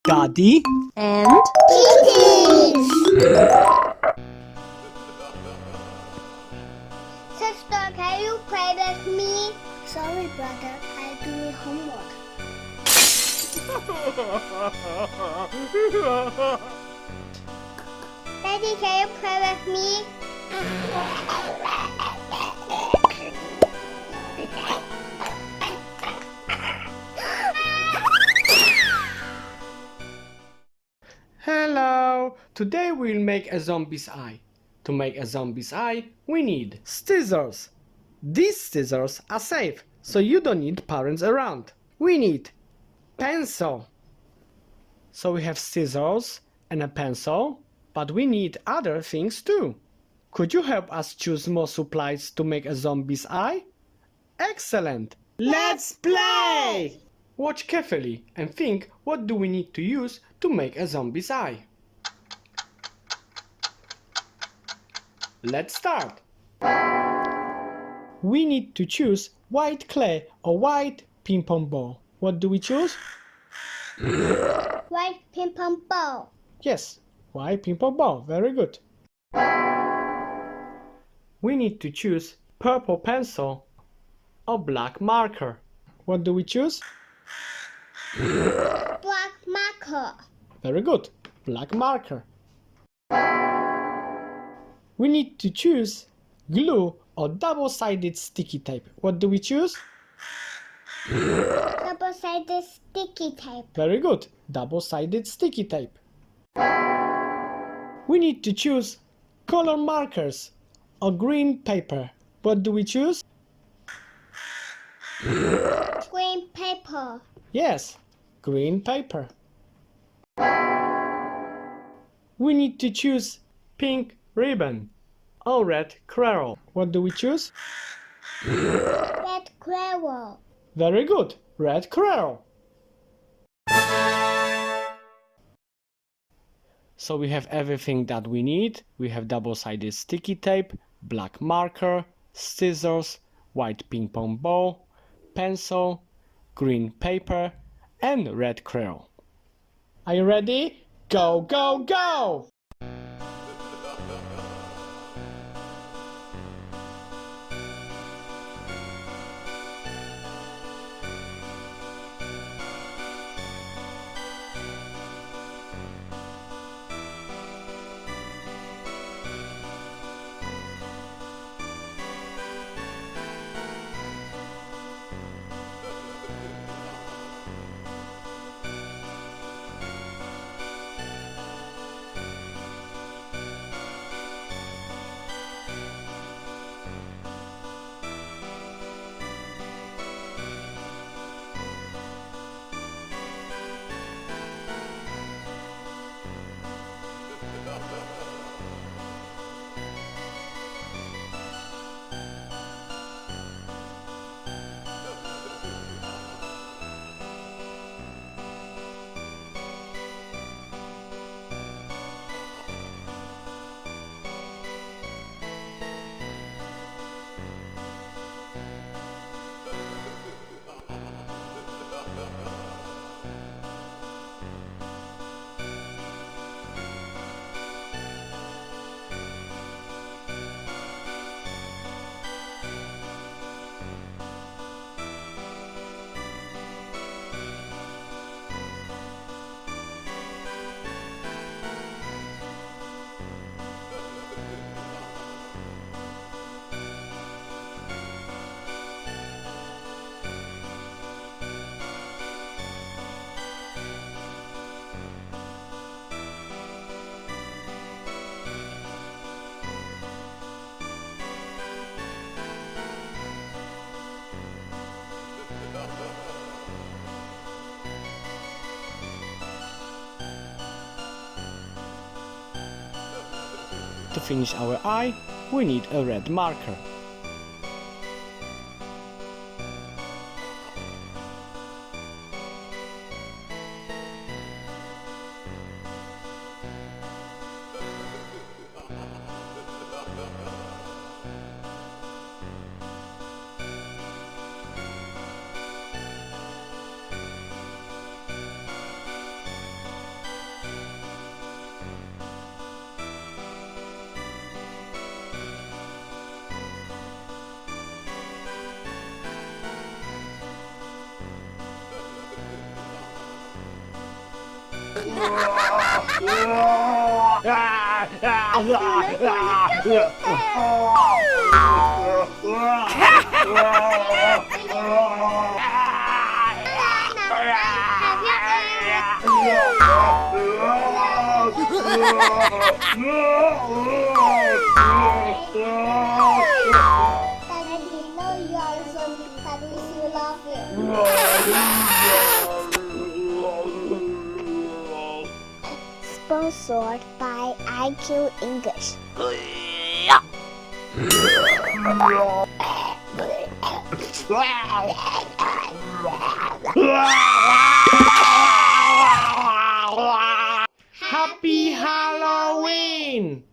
Daddy, and Kittens! Sister, can you play with me? Sorry, brother. I'm doing homework. Daddy, can you play with me? hello! Today we'll make a zombie's eye. To make a zombie's eye, we need scissors. These scissors are safe, so you don't need parents around. We need pencil. So we have scissors and a pencil, but we need other things too. Could you help us choose more supplies to make a zombie's eye? Excellent! Let's play! Watch carefully and think, what do we need to use to make a zombie's eye? Let's start! We need to choose white clay or white ping pong ball. What do we choose? White ping pong ball. Yes, white ping pong ball. Very good. We need to choose purple pencil or black marker. What do we choose? Black marker. Very good. Black marker. We need to choose glue or double-sided sticky tape. What do we choose? Double-sided sticky tape. Very good. Double-sided sticky tape. We need to choose color markers or green paper. What do we choose? Green paper. Yes, green paper. We need to choose pink ribbon or red crayon. What do we choose? Red crayon. Very good, red crayon. So we have everything that we need. We have double-sided sticky tape, black marker, scissors, white ping pong ball, pencil, green paper, and red crayon. Are you ready? Go, go, go! To finish our eye, we need a red marker. Daddy, know you are a zombie, but we still love you. Sponsored by IQ English. Happy Halloween!